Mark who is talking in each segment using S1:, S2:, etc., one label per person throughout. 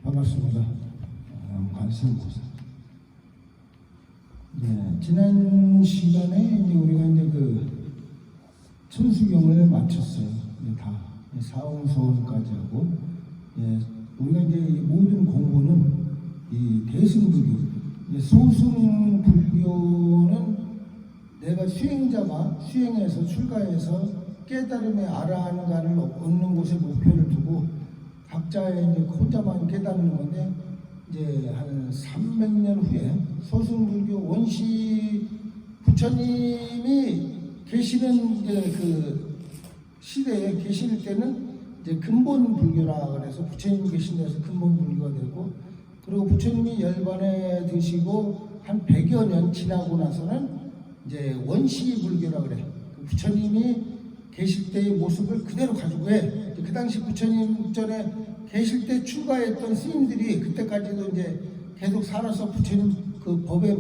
S1: 반갑습니다. 관세음보살. 지난 시간에 이제 우리가 이제 그 천수경을 마쳤어요. 다 사홍서원까지 하고, 우리가 이제 모든 공부는 이 대승불교, 소승불교는 내가 수행자가 수행해서 출가해서 깨달음에 알아하는가를 얻는 곳에 목표를 두고 각자의 이제 혼자만 깨닫는 건데, 이제 한 300년 후에 소승불교 원시 부처님이 계시는 이제 그 시대에 계실 때는 이제 근본 불교라 그래서 부처님이 계신 데서 근본 불교가 되고, 그리고 부처님이 열반에 드시고 한 100여 년 지나고 나서는 이제 원시 불교라 그래. 부처님이 계실 때의 모습을 그대로 가지고 해. 그 당시 부처님 전에 계실 때 출가했던 스님들이 그때까지도 이제 계속 살아서 부처님 그 법의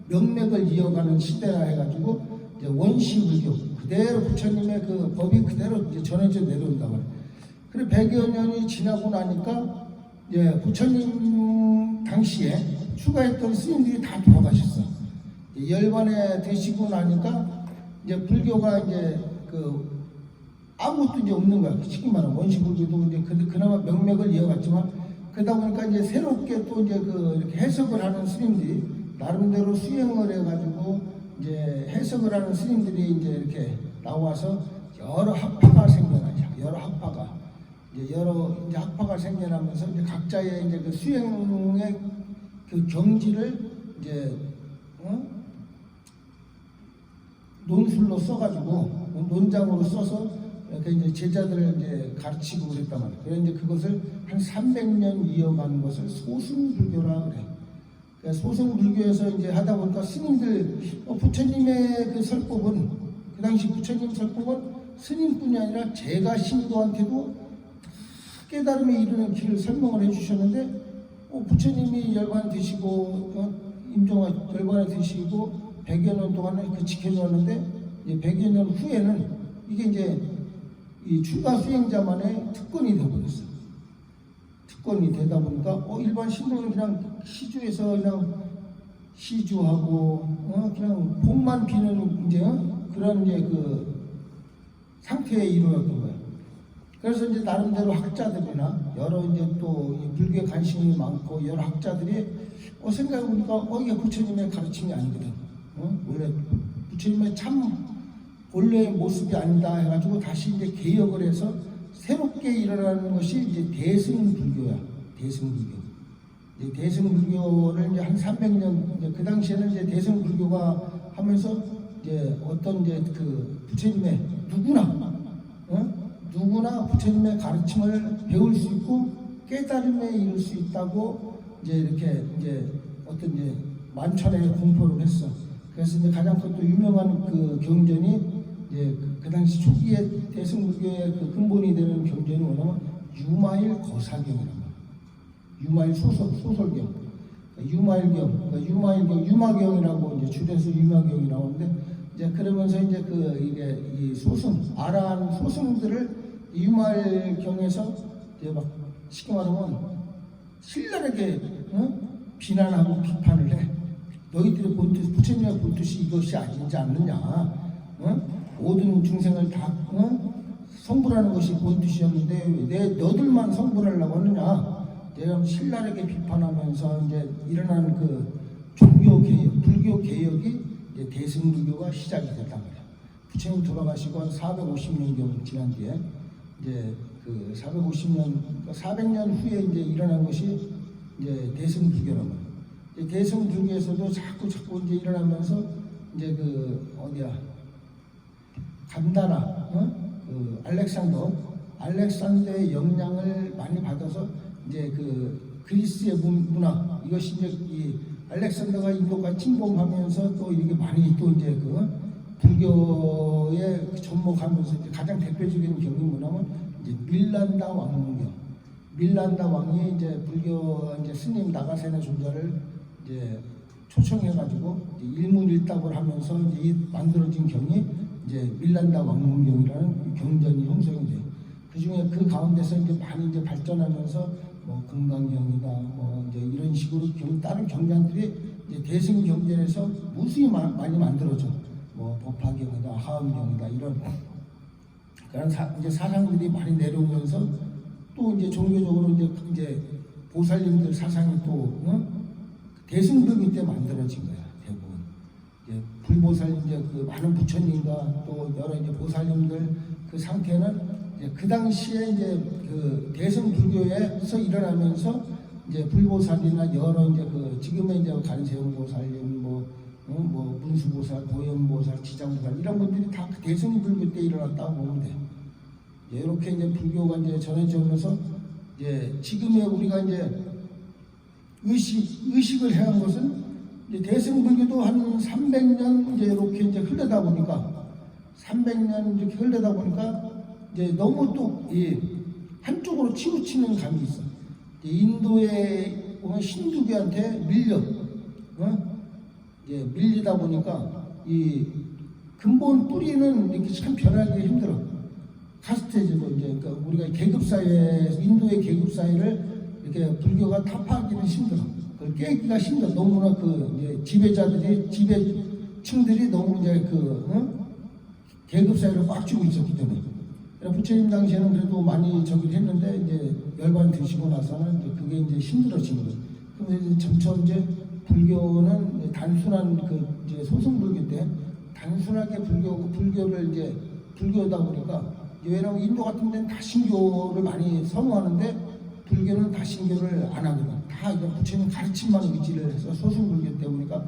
S1: 명맥을 이어가는 시대라 해가지고 이제 원시 불교 그대로 부처님의 그 법이 그대로 이제 전해져 내려온다고 해요. 그래 100여 년이 지나고 나니까 이제 부처님 당시에 출가했던 스님들이 다 돌아가셨어. 열반에 되시고 나니까 이제 불교가 이제 그 아무것도 이제 없는 거야. 쉽게 말하면 원시 불교도 이제 그나마 명맥을 이어갔지만, 그러다 보니까 이제 새롭게 또 이제 그 이렇게 해석을 하는 스님들이 나름대로 수행을 해가지고 이제 해석을 하는 스님들이 이제 이렇게 나와서 여러 학파가 생겨나죠. 여러 학파가 이제 학파가 생겨나면서 이제 각자의 이제 그 수행의 그 경지를 이제 논술로 써가지고 논장으로 써서 이렇게 이제 제자들을 이제 가르치고 그랬단 말이에요. 그래서 이제 그것을 한 300년 이어가는 것을 소승불교라 그래. 그러니까 소승불교에서 이제 하다 보니까 스님들 부처님의 그 설법은 그 당시 부처님 설법은 스님뿐이 아니라 제가 신도한테도 깨달음에 이르는 길을 설명을 해주셨는데, 부처님이 열반에 되시고 임종아 열반에 되시고 100여 년 동안은 그 지켜주었는데, 100여 년 후에는 이게 이제 이 출가 수행자만의 특권이 되어버렸어요. 특권이 되다 보니까 일반 신도는 그냥 시주에서 그냥 시주하고 그냥 복만 비는 이제 그런 이제 그 상태에 이르렀던 거예요. 그래서 이제 나름대로 학자들이나 여러 이제 또 불교에 관심이 많고 여러 학자들이 생각해보니까 이게 부처님의 가르침이 아니거든. 원래 부처님의 참 본래의 모습이 아니다 해가지고 다시 이제 개혁을 해서 새롭게 일어나는 것이 이제 대승불교야. 대승불교. 이제 대승불교를 이제 한 300년, 이제 그 당시에는 이제 대승불교가 하면서 이제 어떤 이제 그 부처님의 누구나 부처님의 가르침을 배울 수 있고 깨달음에 이를 수 있다고 이제 이렇게 이제 어떤 이제 만천에 공포를 했어. 그래서 이제 가장 또 유명한 그 경전이 이제 그 당시 초기에 대승불교의 그 근본이 되는 경전이 뭐냐면 유마일 거사경이라고 합니다. 유마일 소설경, 유마일경, 유마경이라고 이제 줄여서 유마경이라고 하는데, 이제 그러면서 이제 그 이게 이 소승 아라한 소승들을 유마일경에서 이제 막 쉽게 말하면 신랄하게 비난하고 비판을 해. 너희들의 본뜻, 부처님의 본뜻이 이것이 아니지 않느냐? 모든 중생을 다 성불하는 것이 본뜻이었는데 왜 너들만 성불하려고 하느냐? 내가 신랄하게 비판하면서 이제 일어나는 그 종교 개혁, 불교 개혁이 이제 대승불교가 시작이 됐단 말이야. 부처님 돌아가시고 한 450년경 지난 뒤에 이제 그 400년 후에 이제 일어난 것이 이제 대승불교란 말이야. 대승불교에서도 자꾸 이제 일어나면서 이제 그 간다나 그 알렉산더의 영향을 많이 받아서 이제 그 그리스의 문화, 이것이 이제 이 알렉산더가 인도가 침범하면서 또 이렇게 많이 또 이제 그 불교에 접목하면서 이제 가장 대표적인 경이 뭐냐면 이제 밀란다 왕경. 밀란다 왕이 이제 불교 이제 스님 나가세나 존자를 이제 초청해가지고 일문일답을 하면서 이제 만들어진 경이 이제 밀란다 왕문경이라는 경전이 형성이 돼요. 그 중에 그 가운데서 이제 많이 이제 발전하면서 뭐 금강경이다 뭐 이제 이런 식으로 다른 경전들이 이제 대승 경전에서 무수히 많이 만들어져. 뭐 법화경이다, 하엄경이다 이런 그런 이제 사상들이 많이 내려오면서 또 이제 종교적으로 이제 보살님들 사상이 또 대승불교 때 만들어진 거야 대부분. 이제 불보살 이제 그 많은 부처님과 또 여러 이제 보살님들 그 상태는 이제 그 당시에 이제 그 대승불교에서 일어나면서 이제 불보살이나 여러 이제 그 지금의 이제 간세음보살님 뭐 문수보살, 보현보살, 지장보살 이런 분들이 다 그 대승불교 때 일어났다고 보면 돼. 이렇게 이제 불교가 이제 전해지면서 이제 지금의 우리가 이제 의식을 해온 것은 이제 대승불교도 한 300년 이제 이렇게 이제 흘러다 보니까 300년 이렇게 흘러다 보니까 이제 너무 또 이 한쪽으로 치우치는 감이 있어. 인도의 보면 힌두교한테 밀리다 보니까 이 근본 뿌리는 이렇게 참 변하기 힘들어. 카스테제도 이제 그러니까 우리가 계급 사회, 인도의 계급 사회를 이렇게 불교가 타파하기는 힘들어. 그걸 깨기가 힘들어. 너무나 그 이제 지배층들이 너무 이제 계급 사회를 꽉 쥐고 있었기 때문에. 부처님 당시에는 그래도 많이 저기를 했는데 이제 열반 드시고 나서는 이제 그게 이제 힘들어지는 거예요. 그런데 점점 이제 불교는 단순한 그 이제 소승불교 때 단순하게 불교를 이제 불교다 보니까 왜냐면 인도 같은 데는 다신교를 많이 선호하는데 불교는 다신교를 안 하거든. 다 이제 부처님 가르침만 의지를 해서 소승불교 때 보니까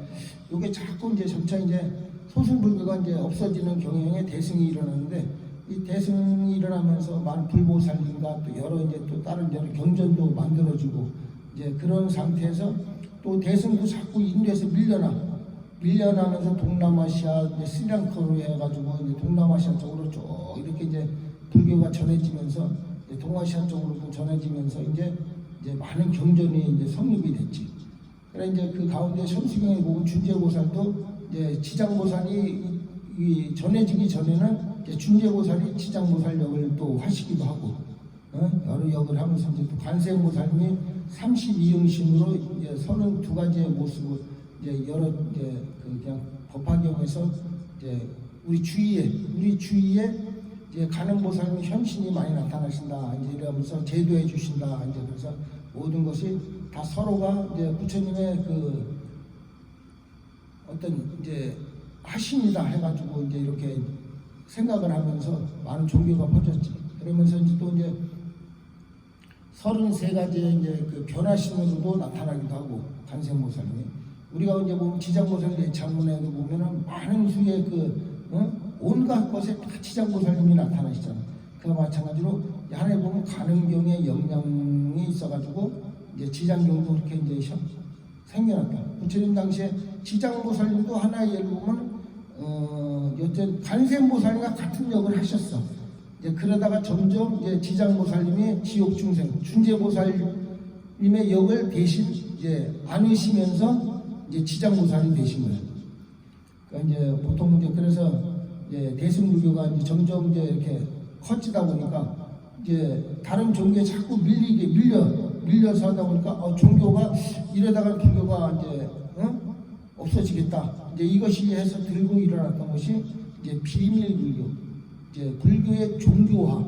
S1: 이게 자꾸 이제 점차 이제 소승불교가 이제 없어지는 경향에 대승이 일어나는데 이 대승이 일어나면서 많은 불보살님과 또 여러 이제 또 다른 여러 경전도 만들어지고 이제 그런 상태에서 또 대승도 자꾸 인도에서 밀려나면서 동남아시아 이제 스리랑카로 해가지고 이제 동남아시아 쪽으로 쭉 이렇게 이제 불교가 전해지면서 이제 동아시아 쪽으로 전해지면서 이제 많은 경전이 이제 성립이 됐지. 그래 이제 그 가운데 천수경에 보면 준재보살도 이제 지장보살이 이 전해지기 전에는 이제 준재보살이 지장보살 역을 또 하시기도 하고 여러 역을 하면서 이제 또 관세음보살님이 32응신으로 이제 32가지의 모습을 이제 여러 이제 그냥 법화경에서 이제 우리 주위에 이제 가능보살님 현신이 많이 나타나신다 이제 이러면서 제도해 주신다 이제 그래서 모든 것이 다 서로가 이제 부처님의 그 어떤 이제 하십니다 해가지고 이제 이렇게 생각을 하면서 많은 종교가 퍼졌지. 그러면서 이제 또 이제 33가지의 이제 그 변화신으로도 나타나기도 하고 간생보살님이 우리가 이제 보면 지장보살 예창문에도 보면은 많은 수의 온갖 것에 다 지장보살님이 나타나시잖아. 그와 마찬가지로 안에 보면 가능경의 영향이 있어가지고 이제 지장경도 그렇게 이제 생겨났다. 부처님 당시에 지장보살님도 하나의 예를 보면 여튼 간센보살님과 같은 역을 하셨어. 이제 그러다가 점점 이제 지장보살님이 지옥중생, 준재보살님의 역을 대신 이제 안으시면서 이제 지장보살이 되신 거예요. 그러니까 이제 보통 이제 그래서 이제 대승불교가 이제 점점 이제 이렇게 커지다 보니까 이제 다른 종교에 자꾸 밀려서 하다 보니까 종교가 이러다가 불교가 이제 없어지겠다. 이제 이것이 해서 들고 일어났던 것이 이제 비밀불교, 이제 불교의 종교화,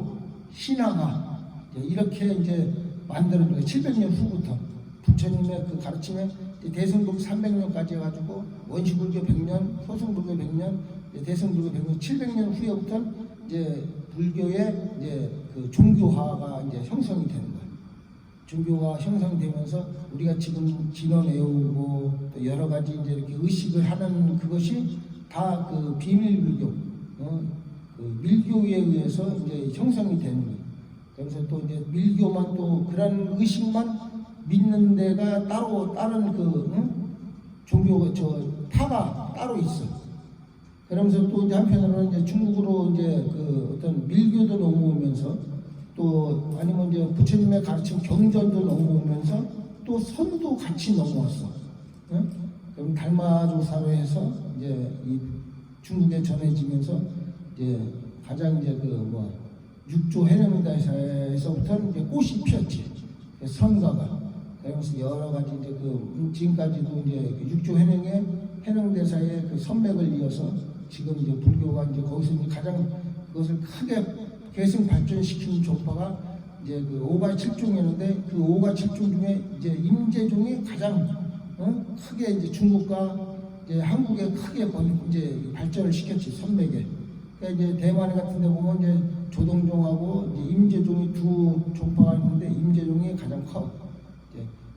S1: 신앙화 이렇게 이제 만드는 거예요. 700년 후부터 부처님의 그 가르침에 대승불교 300년까지 해가지고 원시불교 100년, 소승불교 100년, 대승불교 100년, 700년 후에부터 이제 불교의 이제 그 종교화가 이제 형성이 되는 거예요. 종교가 형성되면서 우리가 지금 진원 외우고 또 여러 가지 이제 이렇게 의식을 하는 그것이 다 그 비밀불교, 그 밀교에 의해서 이제 형성이 되는 거예요. 그래서 또 이제 밀교만 또 그런 의식만 믿는 데가 따로 다른 종교가 파가 따로 있어. 그러면서 또 이제 한편으로는 이제 중국으로 이제 그 어떤 밀교도 넘어오면서 또 아니면 이제 부처님의 가르침 경전도 넘어오면서 또 선도 같이 넘어왔어. 그럼 달마조사로 해서 이제 이 중국에 전해지면서 이제 가장 이제 육조 해령대사에서부터는 이제 꽃이 피었지. 성가가. 그러면서 여러 가지 이제 지금까지도 이제 육조 해령대사의 선맥을 이어서 지금 이제 불교가 이제 거기서 이제 가장 그것을 크게 계승 발전시킨 종파가 이제 5가 7중이었는데 그 5가 7중 중에 이제 임재종이 가장 크게 이제 중국과 이제 한국에 크게 이제 발전을 시켰지, 선맥에. 그러니까 이제 대만 같은 데 보면 이제 조동종하고 이제 임재종이 두 종파가 있는데 임재종이 가장 커.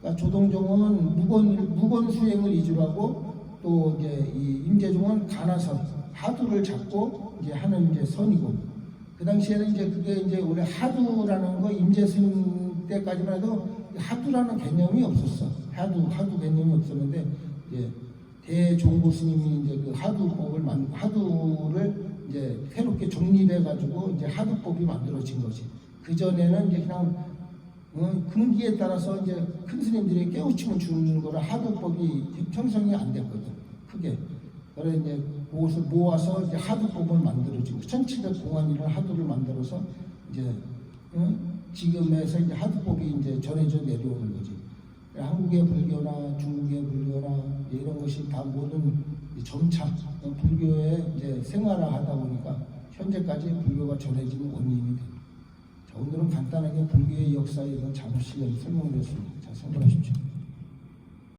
S1: 그러니까 조동종은 무건 수행을 위주로 하고 또 이제 이 임재종은 가나선 하두를 잡고 이제 하는 이제 선이고, 그 당시에는 이제 그게 이제 원래 하두라는 거 임재스님 때까지만 해도 하두라는 개념이 없었어. 하두 개념이 없었는데 이제 대종고 스님이 이제 그 하두를 이제 새롭게 정립해 가지고 이제 하두법이 만들어진 거지. 그 전에는 이제 그냥 금기에 따라서 이제 큰 스님들이 깨우침을 주는 거라 하두법이 형성이 안 됐거든, 크게. 그래서 이제 그것을 모아서 이제 하두법을 만들어지고 1700공안이라는 하두를 만들어서 이제 지금에서 이제 하두법이 이제 전해져 내려오는 거지. 한국의 불교나 중국의 불교나 이런 것이 다 모든 점차 불교의 이제 생활화하다 보니까 현재까지 불교가 전해지는 원인이 돼. 자, 오늘은 간단하게 불교의 역사에 대한 자료실을 설명드렸습니다. 자, 참고하십시오.